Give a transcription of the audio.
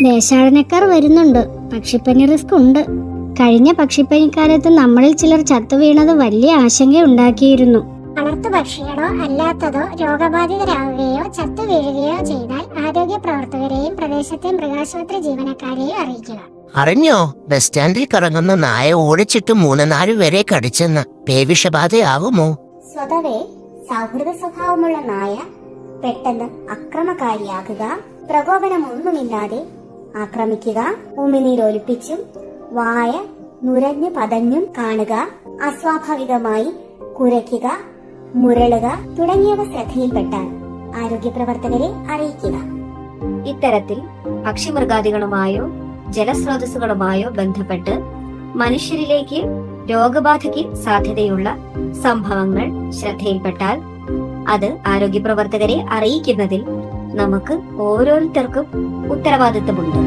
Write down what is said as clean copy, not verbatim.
ദേശാടനക്കാർ വരുന്നുണ്ട്. പക്ഷിപ്പനി റിസ്ക് ഉണ്ട്. കഴിഞ്ഞ പക്ഷിപ്പനിക്കാലത്ത് നമ്മളിൽ ചിലർ ചത്തുവീണത് വലിയ ആശങ്കയുണ്ടാക്കിയിരുന്നു. വളർത്തു പക്ഷികളോ അല്ലാത്തതോ രോഗബാധിതരാകുകയോ ചത്തുവീഴുകയോ ചെയ്താൽ ആരോഗ്യ പ്രവർത്തകരെയും പ്രദേശത്തെ മൃഗാശുപത്രി ജീവനക്കാരെയും അറിയിക്കുക. അറിഞ്ഞോ, ബസ് സ്റ്റാൻഡിൽ കറങ്ങുന്ന നായ ഓടിച്ചിട്ട് 3-4 വരെ കടിച്ചെന്ന്. പേവിഷബാധയാവുമോ? സ്വതവേ സൗഹൃദ സ്വഭാവമുള്ള നായ പെട്ടെന്ന് അക്രമകാരിയാകുക, പ്രകോപനമൊന്നുമില്ലാതെ ആക്രമിക്കുക, ഉമിനീരൊലിപ്പിച്ചും വായ നുരഞ്ഞു പതഞ്ഞും കാണുക, അസ്വാഭാവികമായി കുരയ്ക്കുക, മുരളുക തുടങ്ങിയവ ശ്രദ്ധയിൽപ്പെട്ടാൽ ആരോഗ്യപ്രവർത്തകരെ അറിയിക്കുക. ഇത്തരത്തിൽ പക്ഷിമൃഗാദികളുമായോ ജലസ്രോതസ്സുകളുമായോ ബന്ധപ്പെട്ട് മനുഷ്യരിലേക്ക് രോഗബാധയ്ക്ക് സാധ്യതയുള്ള സംഭവങ്ങൾ ശ്രദ്ധയിൽപ്പെട്ടാൽ അത് ആരോഗ്യപ്രവർത്തകരെ അറിയിക്കുന്നതിൽ നമുക്ക് ഓരോരുത്തർക്കും ഉത്തരവാദിത്തമുണ്ട്.